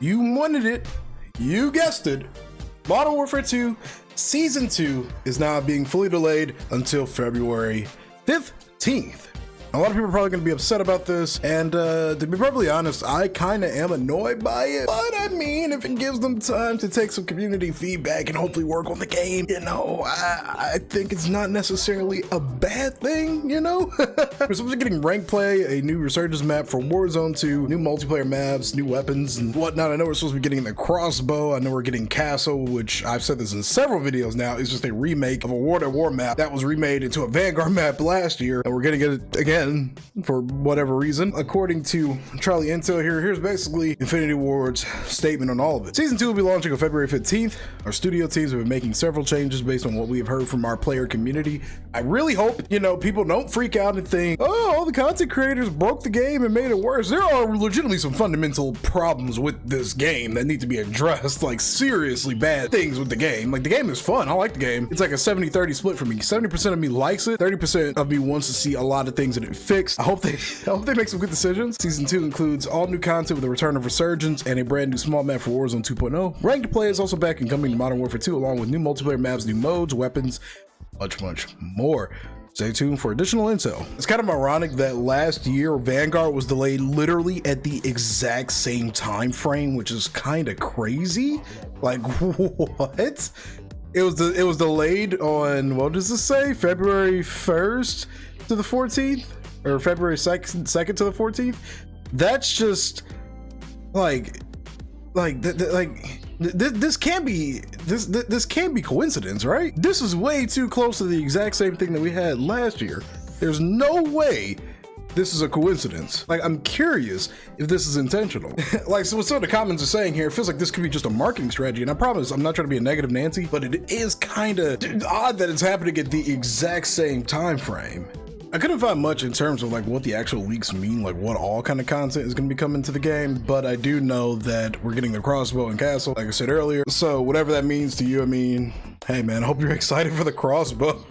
You wanted it. You guessed it. Modern Warfare 2 Season 2 is now being fully delayed until February 15th. A lot of people are probably going to be upset about this, and to be perfectly honest, I kind of am annoyed by it. But I mean, if it gives them time to take some community feedback and hopefully work on the game, you know, I think it's not necessarily a bad thing, you know? We're supposed to be getting rank play, a new resurgence map for Warzone 2, new multiplayer maps, new weapons and whatnot. I know we're supposed to be getting the crossbow. I know we're getting Castle, which I've said this in several videos now, is just a remake of a World at War map that was remade into a Vanguard map last year, and we're gonna get it again for whatever reason. According to Charlie Intel here's basically Infinity Ward's statement on all of it. Season 2 will be launching on February 15th. Our studio teams have been making several changes based on what we have heard from our player community. I really hope, you know, people don't freak out and think, oh, all the content creators broke the game and made it worse. There are legitimately some fundamental problems with this game that need to be addressed, like seriously bad things with the game. Like, the game is fun. I like the game. It's like a 70-30 split for me. 70% of me likes it, 30% of me wants to see a lot of things in it fixed. I hope they make some good decisions. Season 2 includes all new content with the return of Resurgence and a brand new small map for Warzone 2.0. Ranked play is also back and coming to Modern Warfare 2, along with new multiplayer maps, new modes, weapons, much more. Stay tuned for additional intel. It's kind of ironic that last year Vanguard was delayed literally at the exact same time frame, which is kind of crazy. Like, what? It was delayed on, what does this say? February 1st to the 14th? Or February 2nd to the 14th? That's just this can't be coincidence, right? This is way too close to the exact same thing that we had last year. There's no way this is a coincidence. Like, I'm curious if this is intentional. Like, so what some of the comments are saying here, it feels like this could be just a marketing strategy. And I promise I'm not trying to be a negative Nancy, but it is kind of odd that it's happening at the exact same time frame. I couldn't find much in terms of like what the actual leaks mean, like what all kind of content is going to be coming to the game, but I do know that we're getting the crossbow and Castle, like I said earlier. So whatever that means to you, I mean, hey man, I hope you're excited for the crossbow.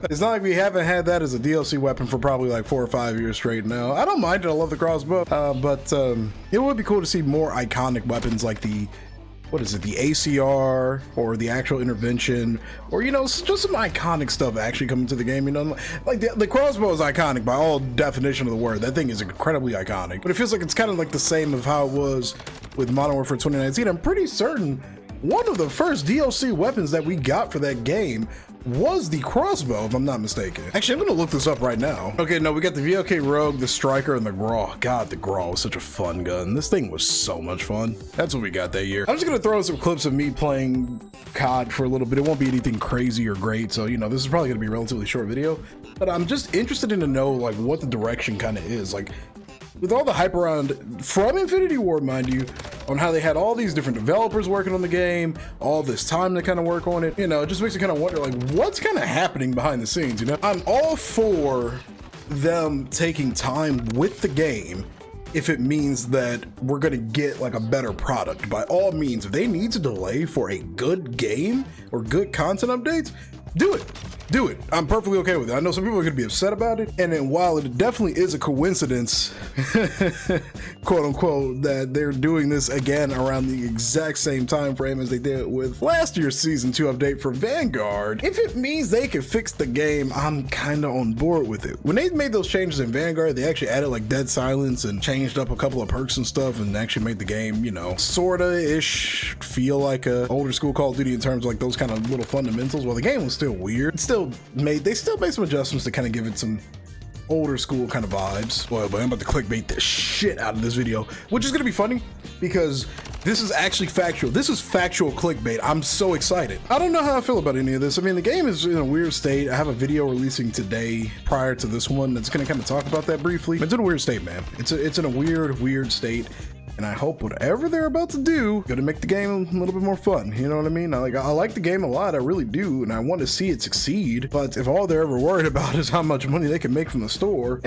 It's not like we haven't had that as a DLC weapon for probably like 4 or 5 years straight now. I don't mind it, I love the crossbow, but it would be cool to see more iconic weapons like the, what is it, the ACR or the actual intervention, or, you know, just some iconic stuff actually coming to the game. You know, like the crossbow is iconic by all definition of the word. That thing is incredibly iconic, but it feels like it's kind of like the same of how it was with Modern Warfare 2019. I'm pretty certain one of the first DLC weapons that we got for that game was the crossbow, if I'm not mistaken. Actually, I'm gonna look this up right now. Okay, no, we got the VLK Rogue, the Striker, and the Graw. God, the Graw was such a fun gun. This thing was so much fun. That's what we got that year. I'm just gonna throw in some clips of me playing COD for a little bit. It won't be anything crazy or great, so, you know, this is probably gonna be a relatively short video, but I'm just interested in to know, like, what the direction kind of is. Like, with all the hype around, from Infinity Ward, mind you, on how they had all these different developers working on the game, all this time to kind of work on it, you know, it just makes you kind of wonder, like, what's kind of happening behind the scenes, you know? I'm all for them taking time with the game if it means that we're gonna get like a better product. By all means, if they need to delay for a good game or good content updates, do it. Do it. I'm perfectly okay with it. I know some people are going to be upset about it. And then while it definitely is a coincidence, quote unquote, that they're doing this again around the exact same time frame as they did with last year's Season 2 update for Vanguard, if it means they can fix the game, I'm kind of on board with it. When they made those changes in Vanguard, they actually added like dead silence and changed up a couple of perks and stuff and actually made the game, you know, sorta-ish feel like a older school Call of Duty in terms of like those kind of little fundamentals. While the game was still weird, they still made some adjustments to kind of give it some older school kind of vibes. Boy, I'm about to clickbait the shit out of this video, which is gonna be funny because this is actually factual. This is factual clickbait. I'm so excited. I don't know how I feel about any of this. I mean, the game is in a weird state. I have a video releasing today prior to this one that's gonna kind of talk about that briefly. It's in a weird state, man. It's in a weird state. And I hope whatever they're about to do gonna make the game a little bit more fun. You know what I mean? I like the game a lot, I really do, and I want to see it succeed. But if all they're ever worried about is how much money they can make from the store,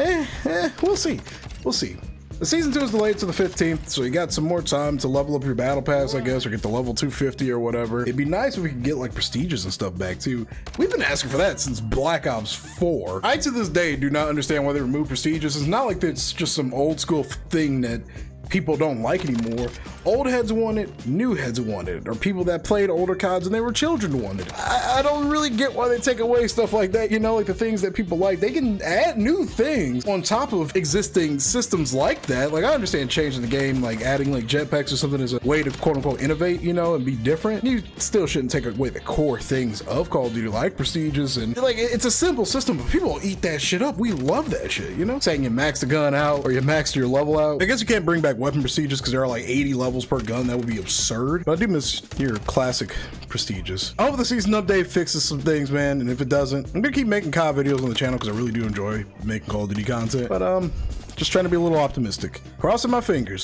we'll see. We'll see. The Season 2 is delayed to the 15th, so you got some more time to level up your battle pass, I guess, or get to level 250 or whatever. It'd be nice if we could get like prestiges and stuff back too. We've been asking for that since Black Ops 4. I, to this day, do not understand why they removed prestiges. It's not like it's just some old school thing that people don't like anymore. Old heads want it, new heads want it, or people that played older CODs and they were children wanted it. I don't really get why they take away stuff like that, you know, like the things that people like. They can add new things on top of existing systems like that. Like, I understand changing the game, like adding like jetpacks or something as a way to quote unquote innovate, you know, and be different. You still shouldn't take away the core things of Call of Duty, like prestiges, and like it's a simple system, but people eat that shit up. We love that shit, you know? Saying you max the gun out or you max your level out. I guess you can't bring back weapon prestiges because there are like 80 levels per gun. That would be absurd. But I do miss your classic prestiges. I hope the season update fixes some things, man, and if it doesn't, I'm gonna keep making COD videos on the channel because I really do enjoy making Call of Duty content. But just trying to be a little optimistic. Crossing my fingers.